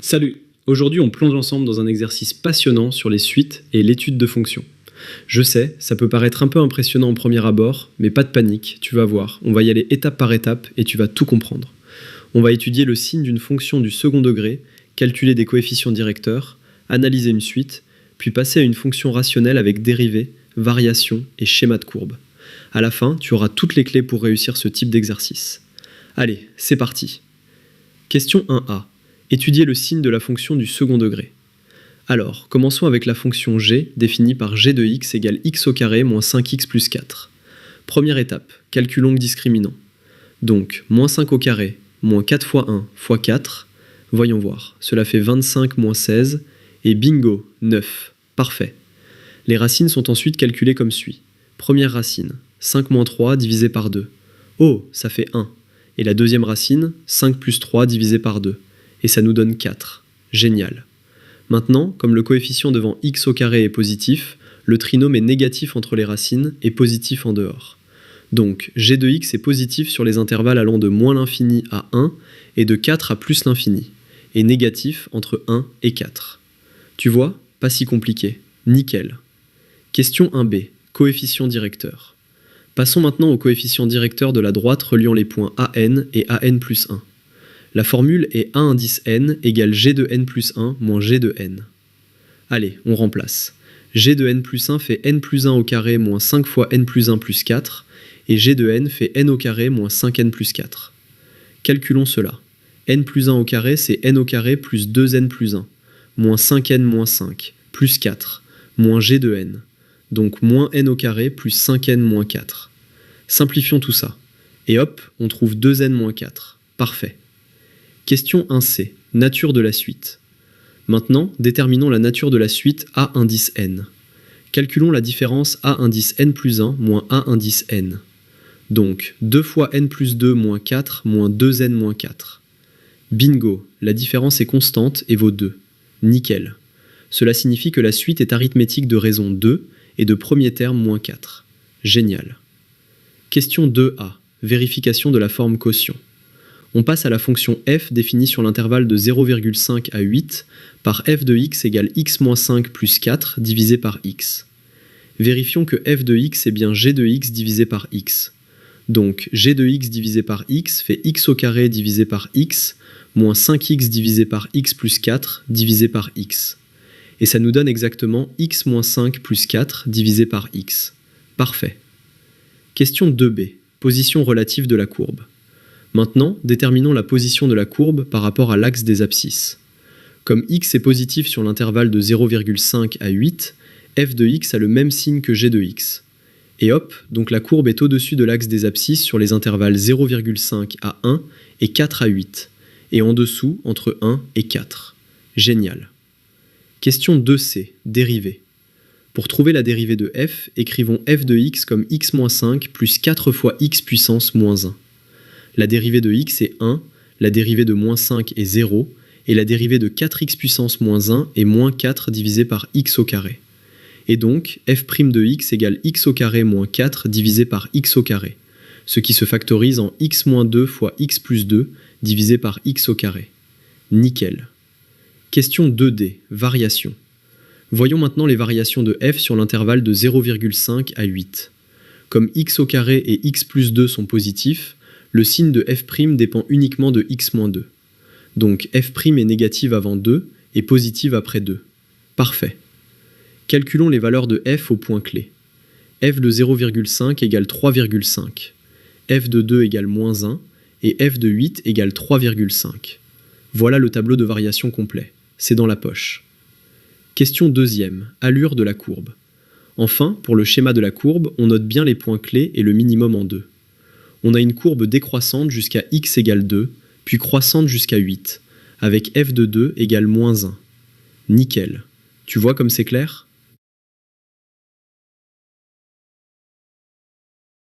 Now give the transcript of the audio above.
Salut! Aujourd'hui, on plonge ensemble dans un exercice passionnant sur les suites et l'étude de fonctions. Je sais, ça peut paraître un peu impressionnant au premier abord, mais pas de panique, tu vas voir, on va y aller étape par étape et tu vas tout comprendre. On va étudier le signe d'une fonction du second degré, calculer des coefficients directeurs, analyser une suite, puis passer à une fonction rationnelle avec dérivée, variation et schéma de courbe. À la fin, tu auras toutes les clés pour réussir ce type d'exercice. Allez, c'est parti. Question 1a. Étudier le signe de la fonction du second degré. Alors, commençons avec la fonction g, définie par g de x égale x au carré moins 5x plus 4. Première étape, calculons le discriminant. Donc, moins 5 au carré, moins 4 fois 1 fois 4. Voyons voir, cela fait 25 moins 16, et bingo, 9. Parfait. Les racines sont ensuite calculées comme suit. Première racine, 5 moins 3 divisé par 2. Oh, ça fait 1. Et la deuxième racine, 5 plus 3 divisé par 2. Et ça nous donne 4. Génial. Maintenant, comme le coefficient devant x au carré est positif, le trinôme est négatif entre les racines et positif en dehors. Donc, g de x est positif sur les intervalles allant de moins l'infini à 1 et de 4 à plus l'infini, et négatif entre 1 et 4. Tu vois, pas si compliqué. Nickel. Question 1b, coefficient directeur. Passons maintenant au coefficient directeur de la droite reliant les points AN et AN plus 1. La formule est A indice n égale g de n plus 1 moins g de n. Allez, on remplace. G de n plus 1 fait n plus 1 au carré moins 5 fois n plus 1 plus 4, et g de n fait n au carré moins 5n plus 4. Calculons cela. N plus 1 au carré, c'est n au carré plus 2n plus 1, moins 5n moins 5, plus 4, moins g de n. Donc moins n au carré plus 5n moins 4. Simplifions tout ça. Et hop, on trouve 2n moins 4. Parfait. Question 1c, nature de la suite. Maintenant, déterminons la nature de la suite A indice n. Calculons la différence A indice n plus 1 moins A indice n. Donc, 2 fois n plus 2 moins 4 moins 2n moins 4. Bingo, la différence est constante et vaut 2. Nickel. Cela signifie que la suite est arithmétique de raison 2 et de premier terme moins 4. Génial. Question 2a, vérification de la forme quotient. On passe à la fonction f définie sur l'intervalle de 0,5 à 8 par f de x égale x moins 5 plus 4 divisé par x. Vérifions que f de x est bien g de x divisé par x. Donc g de x divisé par x fait x au carré divisé par x moins 5x divisé par x plus 4 divisé par x. Et ça nous donne exactement x moins 5 plus 4 divisé par x. Parfait. Question 2b, position relative de la courbe. Maintenant, déterminons la position de la courbe par rapport à l'axe des abscisses. Comme x est positif sur l'intervalle de 0,5 à 8, f de x a le même signe que g de x. Et hop, donc la courbe est au-dessus de l'axe des abscisses sur les intervalles 0,5 à 1 et 4 à 8, et en dessous entre 1 et 4. Génial. Question 2c, dérivée. Pour trouver la dérivée de f, écrivons f de x comme x moins 5 plus 4 fois x puissance moins 1. La dérivée de x est 1, la dérivée de moins 5 est 0, et la dérivée de 4x puissance moins 1 est moins 4 divisé par x au carré. Et donc, f' de x égale x au carré moins 4 divisé par x au carré, ce qui se factorise en x moins 2 fois x plus 2 divisé par x au carré. Nickel. Question 2d, variation. Voyons maintenant les variations de f sur l'intervalle de 0,5 à 8. Comme x au carré et x plus 2 sont positifs, le signe de f' dépend uniquement de x moins 2. Donc f' est négative avant 2 et positive après 2. Parfait. Calculons les valeurs de f au point clé. f de 0,5 égale 3,5. f de 2 égale moins 1 et f de 8 égale 3,5. Voilà le tableau de variation complet. C'est dans la poche. Question deuxième, allure de la courbe. Enfin, pour le schéma de la courbe, on note bien les points clés et le minimum en 2. On a une courbe décroissante jusqu'à x égale 2, puis croissante jusqu'à 8, avec f de 2 égale moins 1. Nickel. Tu vois comme c'est clair ?